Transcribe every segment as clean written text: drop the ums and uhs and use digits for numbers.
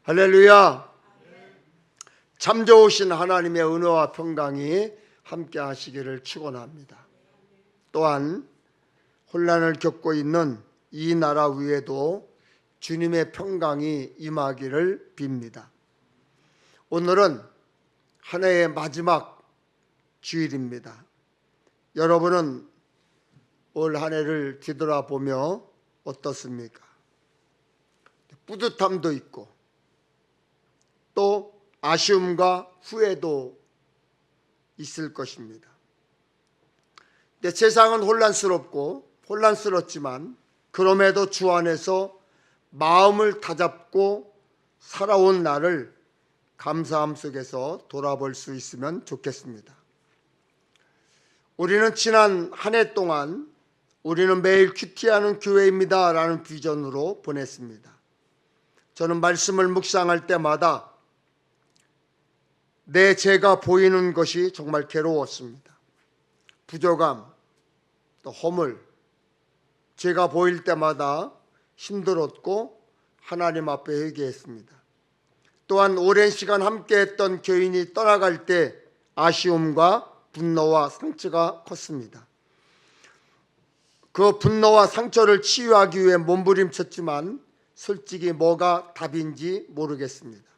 할렐루야. 참 좋으신 하나님의 은혜와 평강이 함께 하시기를 축원합니다. 또한 혼란을 겪고 있는 이 나라 위에도 주님의 평강이 임하기를 빕니다. 오늘은 한 해의 마지막 주일입니다. 여러분은 올 한 해를 뒤돌아보며 어떻습니까? 뿌듯함도 있고 또 아쉬움과 후회도 있을 것입니다. 근데 세상은 혼란스럽지만 그럼에도 주 안에서 마음을 다잡고 살아온 나를 감사함 속에서 돌아볼 수 있으면 좋겠습니다. 우리는 지난 한 해 동안 우리는 매일 큐티하는 교회입니다 라는 비전으로 보냈습니다. 저는 말씀을 묵상할 때마다 내 죄가 보이는 것이 정말 괴로웠습니다. 부족함, 또 허물, 죄가 보일 때마다 힘들었고 하나님 앞에 회개했습니다. 또한 오랜 시간 함께했던 교인이 떠나갈 때 아쉬움과 분노와 상처가 컸습니다. 그 분노와 상처를 치유하기 위해 몸부림쳤지만 솔직히 뭐가 답인지 모르겠습니다.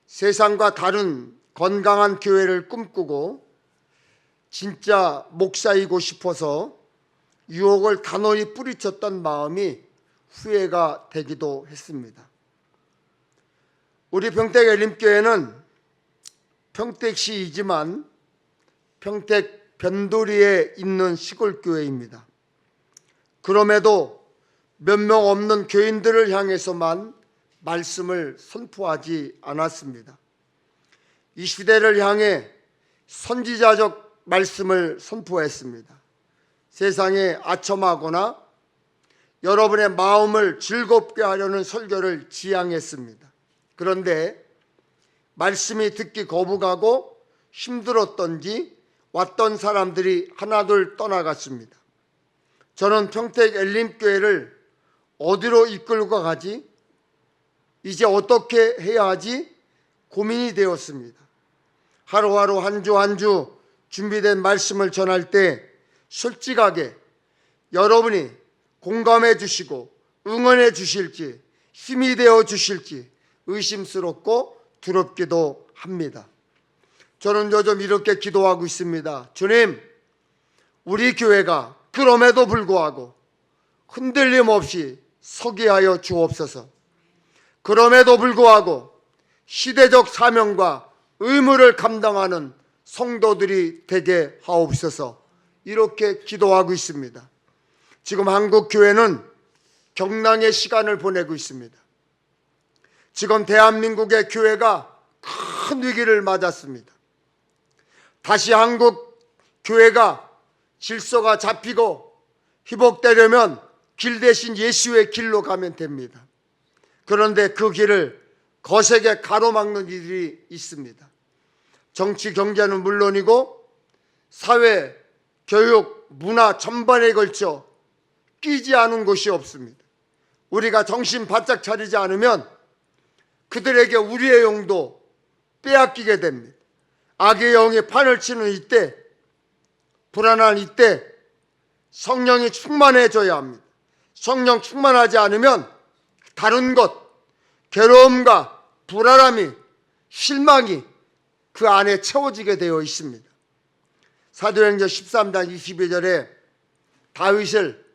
세상과 다른 건강한 교회를 꿈꾸고 진짜 목사이고 싶어서 유혹을 단호히 뿌리쳤던 마음이 후회가 되기도 했습니다. 우리 평택 엘림교회는 평택시이지만 평택 변두리에 있는 시골교회입니다. 그럼에도 몇 명 없는 교인들을 향해서만 말씀을 선포하지 않았습니다. 이 시대를 향해 선지자적 말씀을 선포했습니다. 세상에 아첨하거나 여러분의 마음을 즐겁게 하려는 설교를 지향했습니다. 그런데 말씀이 듣기 거부가고 힘들었던지 왔던 사람들이 하나둘 떠나갔습니다. 저는 평택 엘림교회를 어디로 이끌고 가지? 이제 어떻게 해야 하지? 고민이 되었습니다. 하루하루 한 주 한 주 준비된 말씀을 전할 때 솔직하게 여러분이 공감해 주시고 응원해 주실지 힘이 되어 주실지 의심스럽고 두렵기도 합니다. 저는 요즘 이렇게 기도하고 있습니다. 주님, 우리 교회가 그럼에도 불구하고 흔들림 없이 서게 하여 주옵소서. 그럼에도 불구하고 시대적 사명과 의무를 감당하는 성도들이 되게 하옵소서. 이렇게 기도하고 있습니다. 지금 한국 교회는 경랑의 시간을 보내고 있습니다. 지금 대한민국의 교회가 큰 위기를 맞았습니다. 다시 한국 교회가 질서가 잡히고 회복되려면 길 대신 예수의 길로 가면 됩니다. 그런데 그 길을 거세게 가로막는 일이 있습니다. 정치, 경제는 물론이고 사회, 교육, 문화 전반에 걸쳐 끼지 않은 곳이 없습니다. 우리가 정신 바짝 차리지 않으면 그들에게 우리의 영도 빼앗기게 됩니다. 악의 영이 판을 치는 이때, 불안한 이때 성령이 충만해져야 합니다. 성령 충만하지 않으면 다른 것, 괴로움과 불안함이, 실망이 그 안에 채워지게 되어 있습니다. 사도행전 13장 22절에 다윗을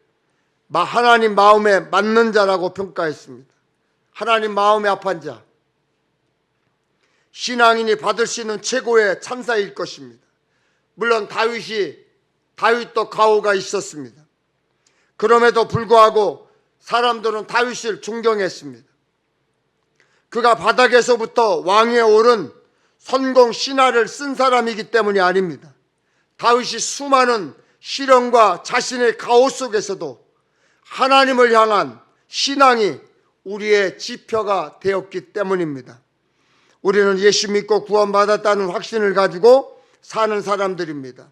하나님 마음에 맞는 자라고 평가했습니다. 하나님 마음에 합한 자, 신앙인이 받을 수 있는 최고의 찬사일 것입니다. 물론 다윗도 가오가 있었습니다. 그럼에도 불구하고 사람들은 다윗을 존경했습니다. 그가 바닥에서부터 왕위에 오른 선공 신하를 쓴 사람이기 때문이 아닙니다. 다윗이 수많은 시련과 자신의 가오 속에서도 하나님을 향한 신앙이 우리의 지표가 되었기 때문입니다. 우리는 예수 믿고 구원받았다는 확신을 가지고 사는 사람들입니다.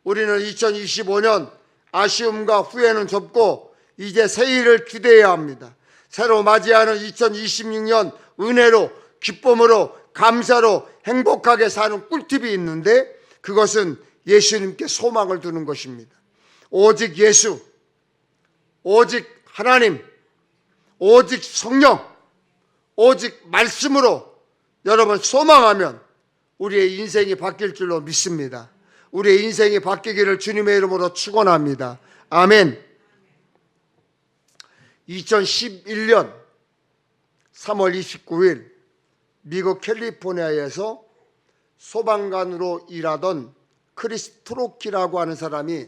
우리는 2025년 아쉬움과 후회는 접고 이제 새 일을 기대해야 합니다. 새로 맞이하는 2026년 은혜로, 기쁨으로, 감사로 행복하게 사는 꿀팁이 있는데 그것은 예수님께 소망을 두는 것입니다. 오직 예수, 오직 하나님, 오직 성령, 오직 말씀으로 여러분 소망하면 우리의 인생이 바뀔 줄로 믿습니다. 우리의 인생이 바뀌기를 주님의 이름으로 축원합니다. 아멘. 2011년 3월 29일 미국 캘리포니아에서 소방관으로 일하던 크리스 트로키라고 하는 사람이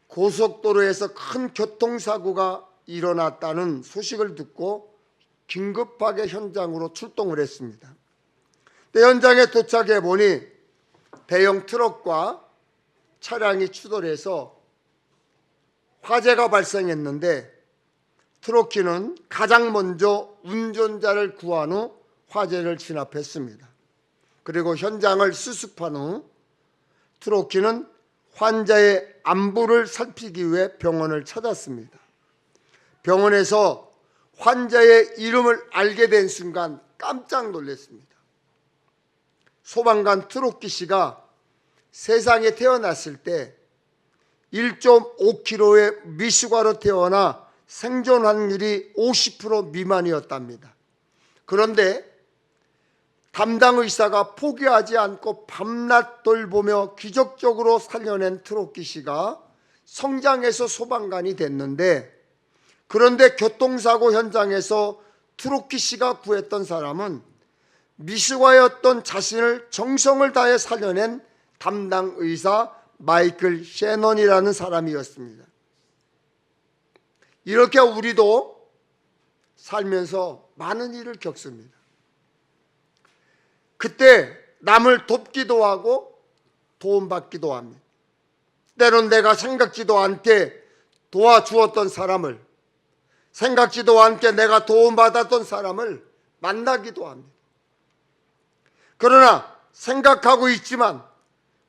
고속도로에서 큰 교통사고가 일어났다는 소식을 듣고 긴급하게 현장으로 출동을 했습니다. 현장에 도착해 보니 대형 트럭과 차량이 추돌해서 화재가 발생했는데 트로키는 가장 먼저 운전자를 구한 후 화재를 진압했습니다. 그리고 현장을 수습한 후 트로키는 환자의 안부를 살피기 위해 병원을 찾았습니다. 병원에서 환자의 이름을 알게 된 순간 깜짝 놀랐습니다. 소방관 트로키 씨가 세상에 태어났을 때 1.5kg의 미숙아로 태어나 생존 확률이 50% 미만이었답니다. 그런데 담당 의사가 포기하지 않고 밤낮 돌보며 기적적으로 살려낸 트로키 씨가 성장해서 소방관이 됐는데, 그런데 교통사고 현장에서 트로키 씨가 구했던 사람은 미숙아였던 자신을 정성을 다해 살려낸 담당 의사 마이클 셰넌이라는 사람이었습니다. 이렇게 우리도 살면서 많은 일을 겪습니다. 그때 남을 돕기도 하고 도움받기도 합니다. 때론 내가 생각지도 않게 도와주었던 사람을, 생각지도 않게 내가 도움받았던 사람을 만나기도 합니다. 그러나 생각하고 있지만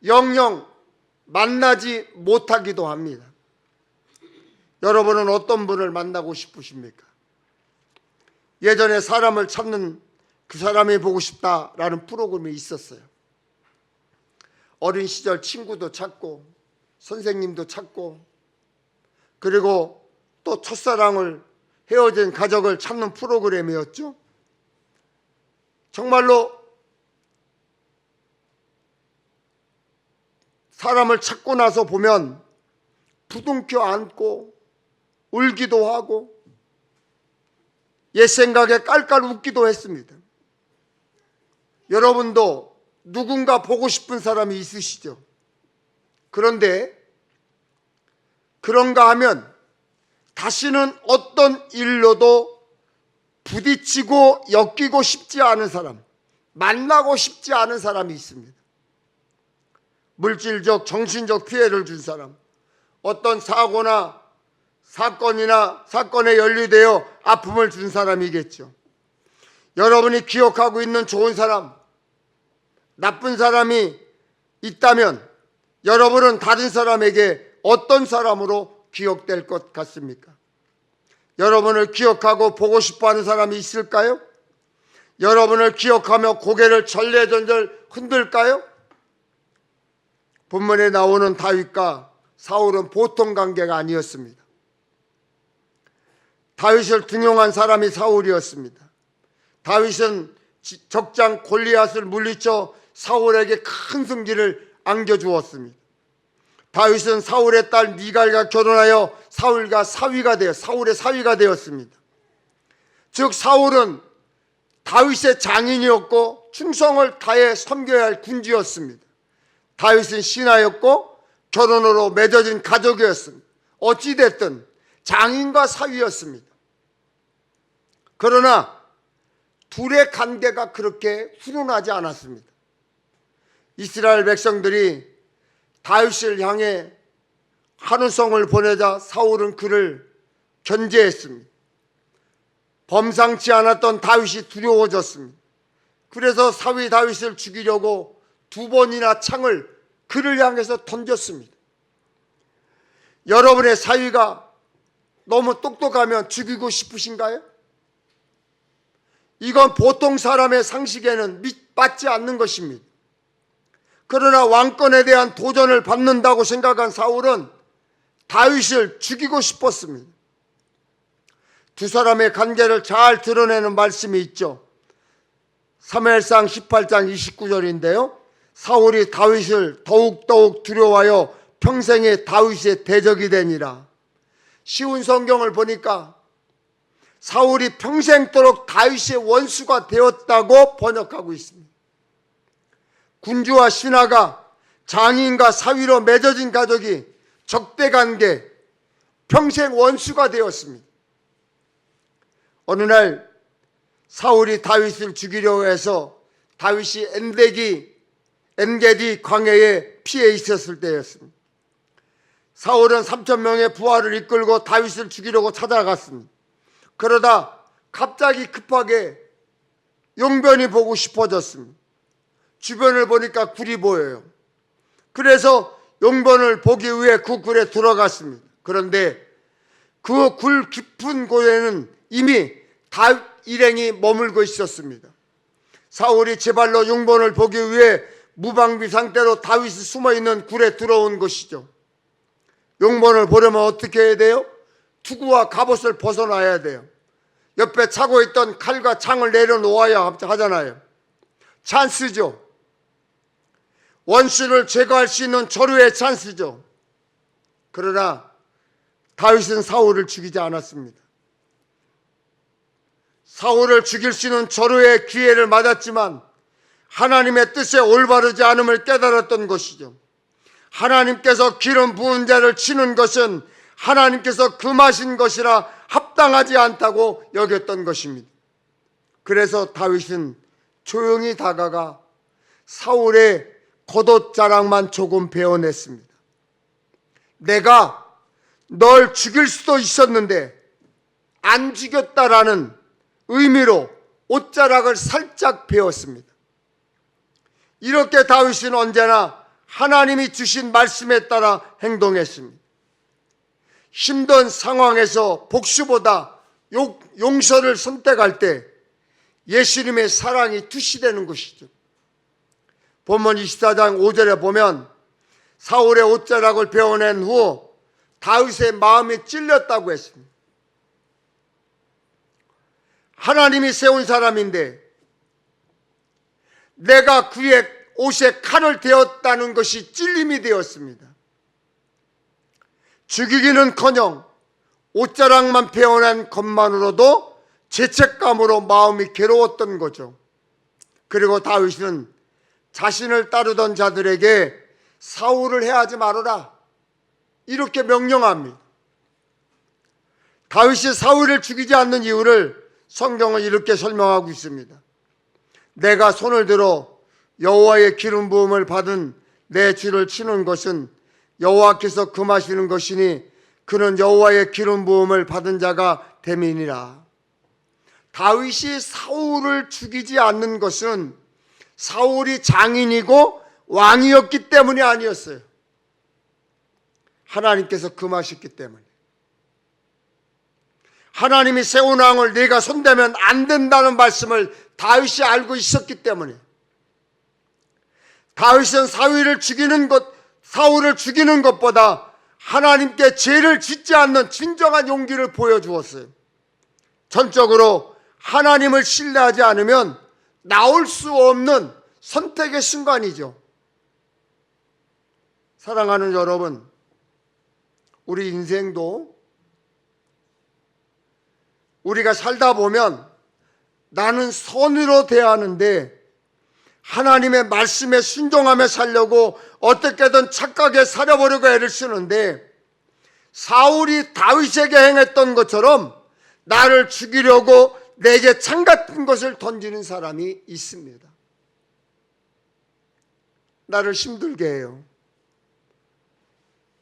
영영 만나지 못하기도 합니다. 여러분은 어떤 분을 만나고 싶으십니까? 예전에 사람을 찾는 그 사람이 보고 싶다라는 프로그램이 있었어요. 어린 시절 친구도 찾고 선생님도 찾고 그리고 또 첫사랑을 헤어진 가족을 찾는 프로그램이었죠. 정말로 사람을 찾고 나서 보면 부둥켜 안고 울기도 하고 옛 생각에 깔깔 웃기도 했습니다. 여러분도 누군가 보고 싶은 사람이 있으시죠? 그런데 그런가 하면 다시는 어떤 일로도 부딪히고 엮이고 싶지 않은 사람, 만나고 싶지 않은 사람이 있습니다. 물질적, 정신적 피해를 준 사람, 어떤 사고나 사건에 연루되어 아픔을 준 사람이겠죠. 여러분이 기억하고 있는 좋은 사람, 나쁜 사람이 있다면 여러분은 다른 사람에게 어떤 사람으로 기억될 것 같습니까? 여러분을 기억하고 보고 싶어하는 사람이 있을까요? 여러분을 기억하며 고개를 절레절레 흔들까요? 본문에 나오는 다윗과 사울은 보통 관계가 아니었습니다. 다윗을 등용한 사람이 사울이었습니다. 다윗은 적장 골리앗을 물리쳐 사울에게 큰 승리를 안겨주었습니다. 다윗은 사울의 딸 미갈과 결혼하여 사울의 사위가 되었습니다. 즉 사울은 다윗의 장인이었고 충성을 다해 섬겨야 할 군주였습니다. 다윗은 신하였고 결혼으로 맺어진 가족이었습니다. 어찌됐든 장인과 사위였습니다. 그러나 둘의 관계가 그렇게 훈훈하지 않았습니다. 이스라엘 백성들이 다윗을 향해 한우성을 보내자 사울은 그를 견제했습니다. 범상치 않았던 다윗이 두려워졌습니다. 그래서 사위 다윗을 죽이려고 2번이나 창을 그를 향해서 던졌습니다. 여러분의 사위가 너무 똑똑하면 죽이고 싶으신가요? 이건 보통 사람의 상식에는 맞지 않는 것입니다. 그러나 왕권에 대한 도전을 받는다고 생각한 사울은 다윗을 죽이고 싶었습니다. 두 사람의 관계를 잘 드러내는 말씀이 있죠. 사무엘상 18장 29절인데요. 사울이 다윗을 더욱더욱 두려워하여 평생에 다윗의 대적이 되니라. 쉬운 성경을 보니까 사울이 평생도록 다윗의 원수가 되었다고 번역하고 있습니다. 군주와 신하가 장인과 사위로 맺어진 가족이 적대관계, 평생 원수가 되었습니다. 어느 날 사울이 다윗을 죽이려고 해서 다윗이 엔게디 광야에 피해 있었을 때였습니다. 사울은 3,000명의 부하를 이끌고 다윗을 죽이려고 찾아갔습니다. 그러다 갑자기 급하게 용변이 보고 싶어졌습니다. 주변을 보니까 굴이 보여요. 그래서 용변을 보기 위해 그 굴에 들어갔습니다. 그런데 그 굴 깊은 곳에는 이미 다윗 일행이 머물고 있었습니다. 사울이 제 발로 용변을 보기 위해 무방비 상태로 다윗이 숨어있는 굴에 들어온 것이죠. 용변을 보려면 어떻게 해야 돼요? 투구와 갑옷을 벗어놔야 돼요. 옆에 차고 있던 칼과 창을 내려놓아야 하잖아요. 찬스죠. 원수를 제거할 수 있는 절호의 찬스죠. 그러나 다윗은 사울을 죽이지 않았습니다. 사울을 죽일 수 있는 절호의 기회를 맞았지만 하나님의 뜻에 올바르지 않음을 깨달았던 것이죠. 하나님께서 기름 부은 자를 치는 것은 하나님께서 금하신 것이라 합당하지 않다고 여겼던 것입니다. 그래서 다윗은 조용히 다가가 사울의 겉옷 자랑만 조금 베어냈습니다. 내가 널 죽일 수도 있었는데 안 죽였다라는 의미로 옷자락을 살짝 베었습니다. 이렇게 다윗은 언제나 하나님이 주신 말씀에 따라 행동했습니다. 힘든 상황에서 복수보다 용서를 선택할 때 예수님의 사랑이 투시되는 것이죠. 본문 24장 5절에 보면 사울의 옷자락을 베어낸 후 다윗의 마음이 찔렸다고 했습니다. 하나님이 세운 사람인데 내가 그의 옷에 칼을 대었다는 것이 찔림이 되었습니다. 죽이기는커녕 옷자락만 베어낸 것만으로도 죄책감으로 마음이 괴로웠던 거죠. 그리고 다윗은 자신을 따르던 자들에게 사울을 해하지 말아라 이렇게 명령합니다. 다윗이 사울을 죽이지 않는 이유를 성경은 이렇게 설명하고 있습니다. 내가 손을 들어 여호와의 기름 부음을 받은 내 주를 치는 것은 여호와께서 금하시는 것이니 그는 여호와의 기름 부음을 받은 자가 됨이니라. 다윗이 사울을 죽이지 않는 것은 사울이 장인이고 왕이었기 때문이 아니었어요. 하나님께서 금하셨기 때문에. 하나님이 세운 왕을 네가 손대면 안 된다는 말씀을 다윗이 알고 있었기 때문에. 다윗은 사울을 죽이는 것보다 하나님께 죄를 짓지 않는 진정한 용기를 보여주었어요. 전적으로 하나님을 신뢰하지 않으면 나올 수 없는 선택의 순간이죠. 사랑하는 여러분, 우리 인생도 우리가 살다 보면 나는 선으로 대하는데 하나님의 말씀에 순종하며 살려고 어떻게든 착하게 살아보려고 애를 쓰는데 사울이 다윗에게 행했던 것처럼 나를 죽이려고 내게 창 같은 것을 던지는 사람이 있습니다. 나를 힘들게 해요.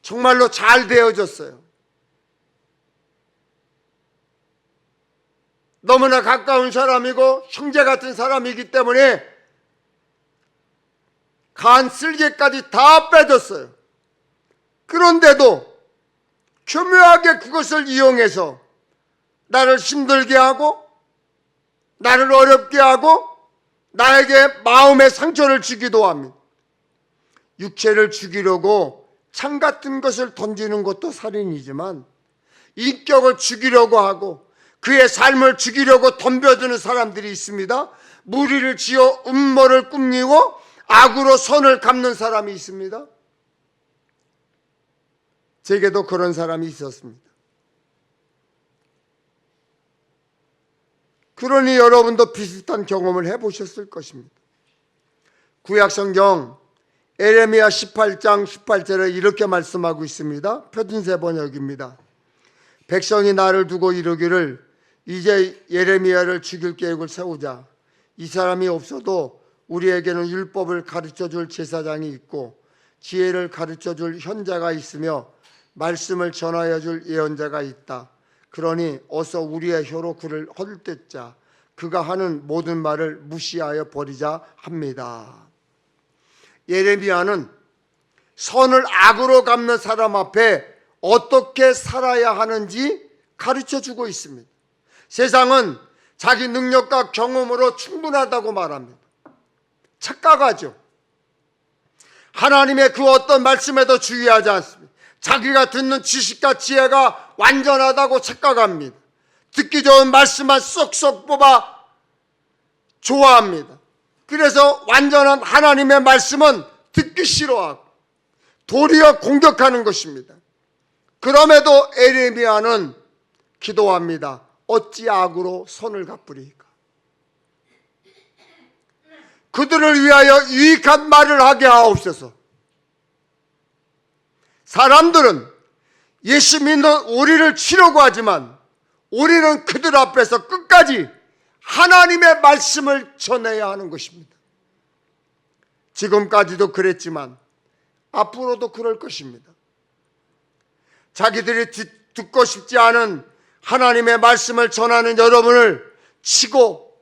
정말로 잘 되어졌어요. 너무나 가까운 사람이고 형제 같은 사람이기 때문에 간 쓸개까지 다 빼줬어요. 그런데도 교묘하게 그것을 이용해서 나를 힘들게 하고 나를 어렵게 하고 나에게 마음의 상처를 주기도 합니다. 육체를 죽이려고 창 같은 것을 던지는 것도 살인이지만 인격을 죽이려고 하고 그의 삶을 죽이려고 덤벼드는 사람들이 있습니다. 무리를 지어 음모를 꾸미고 악으로 선을 갚는 사람이 있습니다. 제게도 그런 사람이 있었습니다. 그러니 여러분도 비슷한 경험을 해보셨을 것입니다. 구약성경 에레미야 18장 18절에 이렇게 말씀하고 있습니다. 표준세 번역입니다. 백성이 나를 두고 이르기를 이제 예레미야를 죽일 계획을 세우자. 이 사람이 없어도 우리에게는 율법을 가르쳐줄 제사장이 있고 지혜를 가르쳐줄 현자가 있으며 말씀을 전하여줄 예언자가 있다. 그러니 어서 우리의 혀로 그를 헛되자. 그가 하는 모든 말을 무시하여 버리자 합니다. 예레미야는 선을 악으로 갚는 사람 앞에 어떻게 살아야 하는지 가르쳐주고 있습니다. 세상은 자기 능력과 경험으로 충분하다고 말합니다. 착각하죠. 하나님의 그 어떤 말씀에도 주의하지 않습니다. 자기가 듣는 지식과 지혜가 완전하다고 착각합니다. 듣기 좋은 말씀만 쏙쏙 뽑아 좋아합니다. 그래서 완전한 하나님의 말씀은 듣기 싫어하고 도리어 공격하는 것입니다. 그럼에도 에레미야는 기도합니다. 어찌 악으로 선을 갚으리이까. 그들을 위하여 유익한 말을 하게 하옵소서. 사람들은 예수 믿는 우리를 치려고 하지만 우리는 그들 앞에서 끝까지 하나님의 말씀을 전해야 하는 것입니다. 지금까지도 그랬지만 앞으로도 그럴 것입니다. 자기들이 듣고 싶지 않은 하나님의 말씀을 전하는 여러분을 치고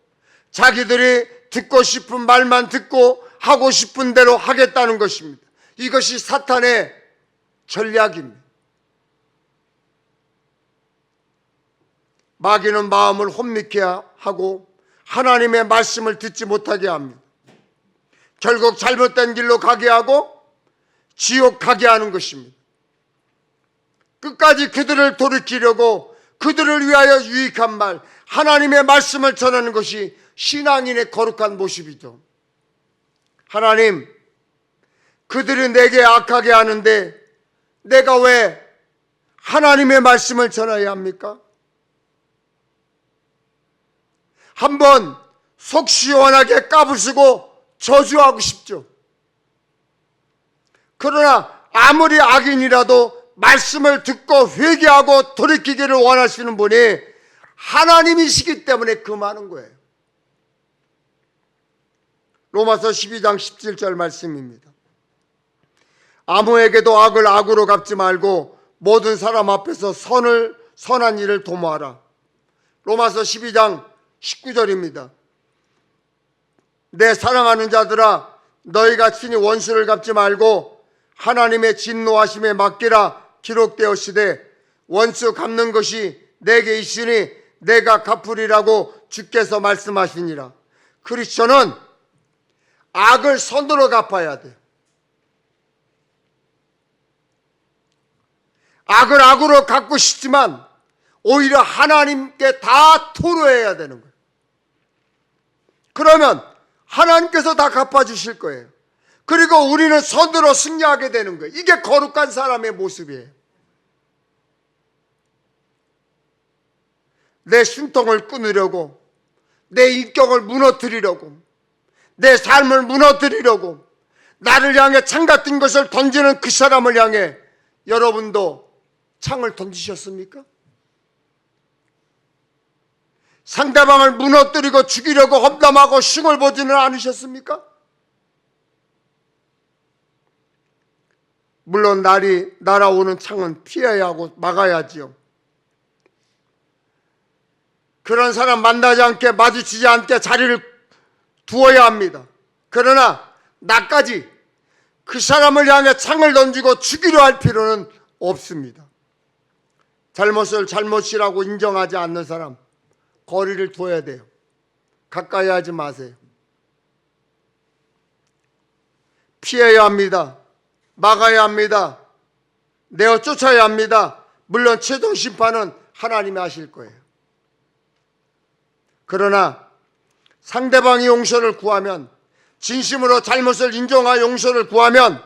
자기들이 듣고 싶은 말만 듣고 하고 싶은 대로 하겠다는 것입니다. 이것이 사탄의 전략입니다. 마귀는 마음을 혼미케 하고 하나님의 말씀을 듣지 못하게 합니다. 결국 잘못된 길로 가게 하고 지옥 가게 하는 것입니다. 끝까지 그들을 돌이키려고 그들을 위하여 유익한 말, 하나님의 말씀을 전하는 것이 신앙인의 거룩한 모습이죠. 하나님, 그들이 내게 악하게 하는데 내가 왜 하나님의 말씀을 전해야 합니까? 한번 속 시원하게 까부수고 저주하고 싶죠. 그러나 아무리 악인이라도 말씀을 듣고 회개하고 돌이키기를 원하시는 분이 하나님이시기 때문에 금하는 거예요. 로마서 12장 17절 말씀입니다. 아무에게도 악을 악으로 갚지 말고 모든 사람 앞에서 선한 일을 도모하라. 로마서 12장 19절입니다. 내 사랑하는 자들아, 너희가 친히 원수를 갚지 말고 하나님의 진노하심에 맡기라. 기록되었으되 원수 갚는 것이 내게 있으니 내가 갚으리라고 주께서 말씀하시니라. 크리스천은 악을 선으로 갚아야 돼요. 악을 악으로 갚고 싶지만 오히려 하나님께 다 토로해야 되는 거예요. 그러면 하나님께서 다 갚아주실 거예요. 그리고 우리는 선으로 승리하게 되는 거예요. 이게 거룩한 사람의 모습이에요. 내 숨통을 끊으려고, 내 인격을 무너뜨리려고, 내 삶을 무너뜨리려고 나를 향해 창 같은 것을 던지는 그 사람을 향해 여러분도 창을 던지셨습니까? 상대방을 무너뜨리고 죽이려고 험담하고 흉을 보지는 않으셨습니까? 물론 날아오는 창은 피해야 하고 막아야지요. 그런 사람 만나지 않게, 마주치지 않게 자리를 두어야 합니다. 그러나 나까지 그 사람을 향해 창을 던지고 죽이려 할 필요는 없습니다. 잘못을 잘못이라고 인정하지 않는 사람 거리를 둬야 돼요. 가까이 하지 마세요. 피해야 합니다. 막아야 합니다. 내어 쫓아야 합니다. 물론 최종 심판은 하나님이 하실 거예요. 그러나 상대방이 용서를 구하면, 진심으로 잘못을 인정하여 용서를 구하면,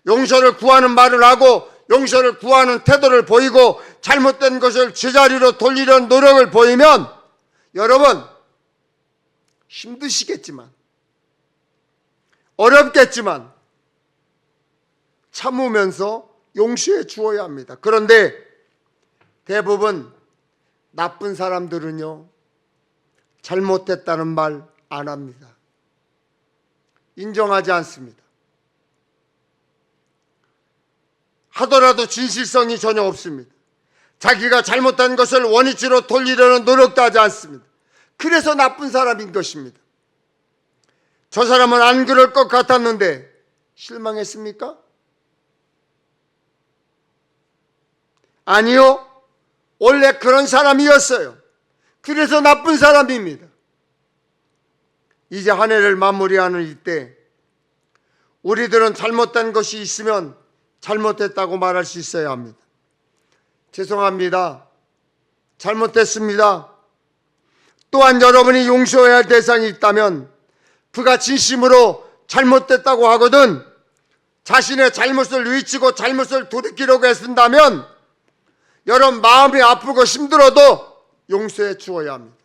용서를 구하는 말을 하고 용서를 구하는 태도를 보이고 잘못된 것을 제자리로 돌리려는 노력을 보이면, 여러분 힘드시겠지만, 어렵겠지만 참으면서 용서해 주어야 합니다. 그런데 대부분 나쁜 사람들은요, 잘못했다는 말 안 합니다. 인정하지 않습니다. 하더라도 진실성이 전혀 없습니다. 자기가 잘못한 것을 원위치로 돌리려는 노력도 하지 않습니다. 그래서 나쁜 사람인 것입니다. 저 사람은 안 그럴 것 같았는데 실망했습니까? 아니요. 원래 그런 사람이었어요. 그래서 나쁜 사람입니다. 이제 한 해를 마무리하는 이때 우리들은 잘못된 것이 있으면 잘못했다고 말할 수 있어야 합니다. 죄송합니다. 잘못했습니다. 또한 여러분이 용서해야 할 대상이 있다면 그가 진심으로 잘못됐다고 하거든 자신의 잘못을 위치고 잘못을 돌이키려고 애쓴다면 여러분 마음이 아프고 힘들어도 용서해 주어야 합니다.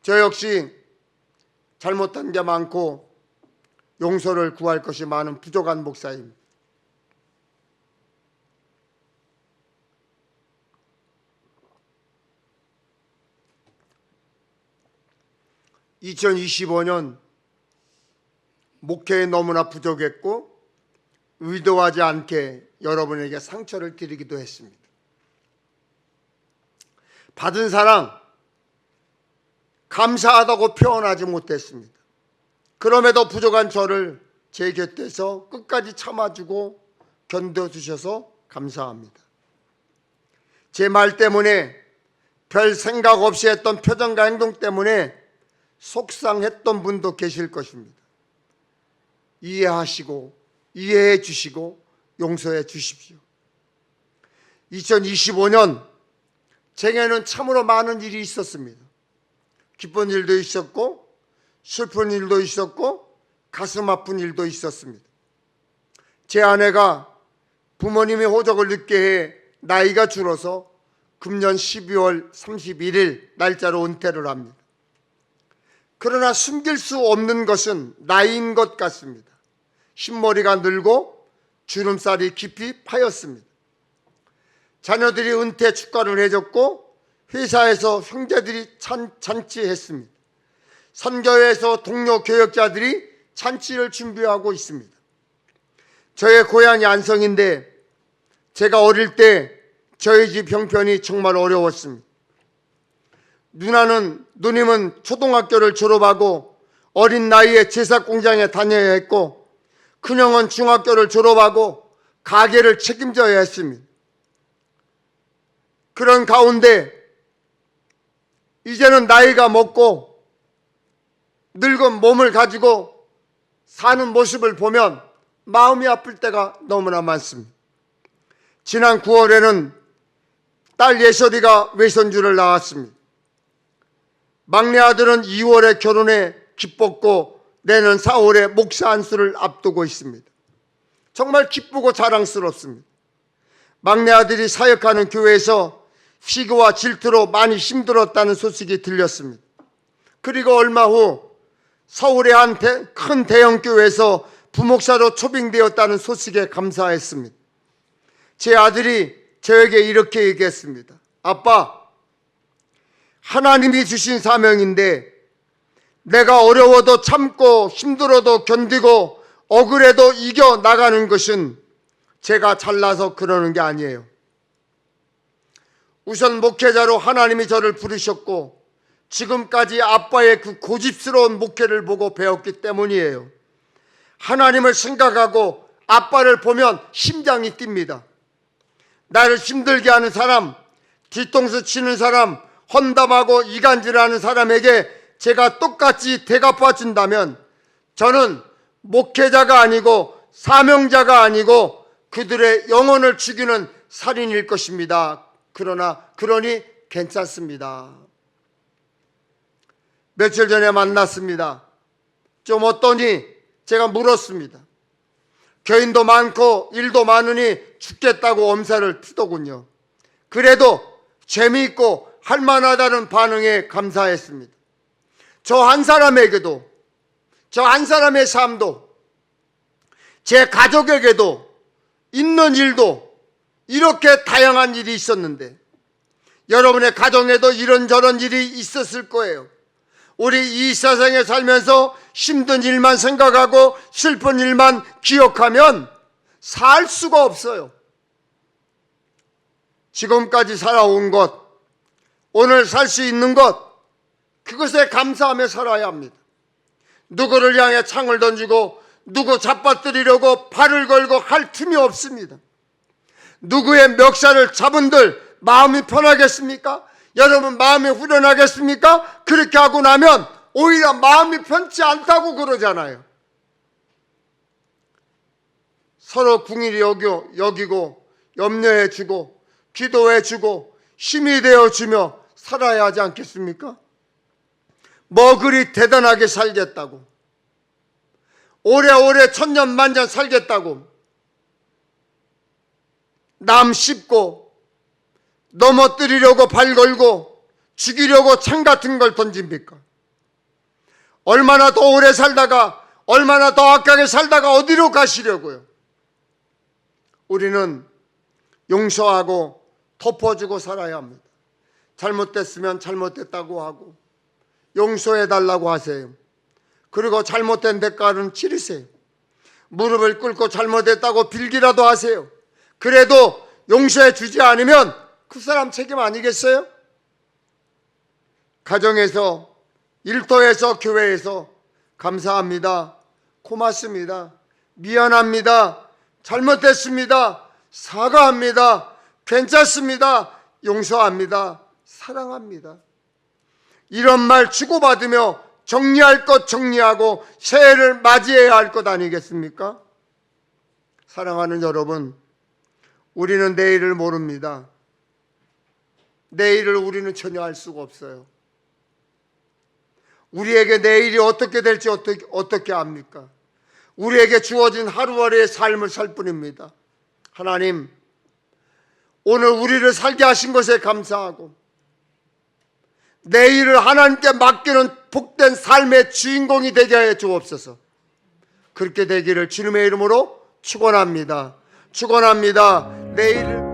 저 역시 잘못한 게 많고 용서를 구할 것이 많은 부족한 목사입니다. (2025년) 목회에 너무나 부족했고 의도하지 않게 여러분에게 상처를 드리기도 했습니다. 받은 사랑 감사하다고 표현하지 못했습니다. 그럼에도 부족한 저를 제 곁에서 끝까지 참아주고 견뎌주셔서 감사합니다. 제 말 때문에 별 생각 없이 했던 표정과 행동 때문에 속상했던 분도 계실 것입니다. 이해하시고 이해해 주시고 용서해 주십시오. 2025년 제게는 참으로 많은 일이 있었습니다. 기쁜 일도 있었고 슬픈 일도 있었고 가슴 아픈 일도 있었습니다. 제 아내가 부모님의 호적을 늦게 해 나이가 줄어서 금년 12월 31일 날짜로 은퇴를 합니다. 그러나 숨길 수 없는 것은 나이인 것 같습니다. 흰머리가 늘고 주름살이 깊이 파였습니다. 자녀들이 은퇴 축가를 해줬고 회사에서 형제들이 잔치했습니다. 선교회에서 동료 교역자들이 잔치를 준비하고 있습니다. 저의 고향이 안성인데 제가 어릴 때 저희 집 형편이 정말 어려웠습니다. 누님은 초등학교를 졸업하고 어린 나이에 제사 공장에 다녀야 했고 큰형은 중학교를 졸업하고 가게를 책임져야 했습니다. 그런 가운데 이제는 나이가 먹고 늙은 몸을 가지고 사는 모습을 보면 마음이 아플 때가 너무나 많습니다. 지난 9월에는 딸 예설이가 외손주를 낳았습니다. 막내 아들은 2월에 결혼해 기뻤고 내년 4월에 목사 안수를 앞두고 있습니다. 정말 기쁘고 자랑스럽습니다. 막내 아들이 사역하는 교회에서 시기와 질투로 많이 힘들었다는 소식이 들렸습니다. 그리고 얼마 후 서울의 한 큰 대형 교회에서 부목사로 초빙되었다는 소식에 감사했습니다. 제 아들이 저에게 이렇게 얘기했습니다. 아빠, 하나님이 주신 사명인데 내가 어려워도 참고 힘들어도 견디고 억울해도 이겨나가는 것은 제가 잘나서 그러는 게 아니에요. 우선 목회자로 하나님이 저를 부르셨고 지금까지 아빠의 그 고집스러운 목회를 보고 배웠기 때문이에요. 하나님을 생각하고 아빠를 보면 심장이 뜁니다. 나를 힘들게 하는 사람, 뒤통수 치는 사람, 헌담하고 이간질하는 사람에게 제가 똑같이 대갚아 준다면 저는 목회자가 아니고 사명자가 아니고 그들의 영혼을 죽이는 살인일 것입니다. 그러니 괜찮습니다. 며칠 전에 만났습니다. 좀 어떠니? 제가 물었습니다. 교인도 많고 일도 많으니 죽겠다고 엄살을 피더군요. 그래도 재미있고 할만하다는 반응에 감사했습니다. 저 한 사람에게도, 저 한 사람의 삶도, 제 가족에게도 있는 일도 이렇게 다양한 일이 있었는데 여러분의 가정에도 이런저런 일이 있었을 거예요. 우리 이 세상에 살면서 힘든 일만 생각하고 슬픈 일만 기억하면 살 수가 없어요. 지금까지 살아온 것, 오늘 살 수 있는 것, 그것에 감사하며 살아야 합니다. 누구를 향해 창을 던지고 누구 잡아뜨리려고 팔을 걸고 할 틈이 없습니다. 누구의 멱살을 잡은들 마음이 편하겠습니까? 여러분 마음이 후련하겠습니까? 그렇게 하고 나면 오히려 마음이 편치 않다고 그러잖아요. 서로 궁일이 여기고 염려해주고 기도해주고 힘이 되어주며 살아야 하지 않겠습니까? 뭐 그리 대단하게 살겠다고, 오래오래 천년만년 살겠다고 남 씹고 넘어뜨리려고 발 걸고 죽이려고 창 같은 걸 던집니까? 얼마나 더 오래 살다가 얼마나 더 악하게 살다가 어디로 가시려고요? 우리는 용서하고 덮어주고 살아야 합니다. 잘못됐으면 잘못됐다고 하고 용서해달라고 하세요. 그리고 잘못된 대가는 치르세요. 무릎을 꿇고 잘못했다고 빌기라도 하세요. 그래도 용서해 주지 않으면 그 사람 책임 아니겠어요? 가정에서, 일터에서, 교회에서 감사합니다, 고맙습니다, 미안합니다, 잘못됐습니다, 사과합니다, 괜찮습니다, 용서합니다, 사랑합니다, 이런 말 주고받으며 정리할 것 정리하고 새해를 맞이해야 할 것 아니겠습니까? 사랑하는 여러분, 우리는 내일을 모릅니다. 내일을 우리는 전혀 알 수가 없어요. 우리에게 내일이 어떻게 될지 어떻게 압니까? 우리에게 주어진 하루하루의 삶을 살 뿐입니다. 하나님, 오늘 우리를 살게 하신 것에 감사하고 내일을 하나님께 맡기는 복된 삶의 주인공이 되게 해 주옵소서. 그렇게 되기를 주님의 이름으로 축원합니다. 축원합니다. 내일을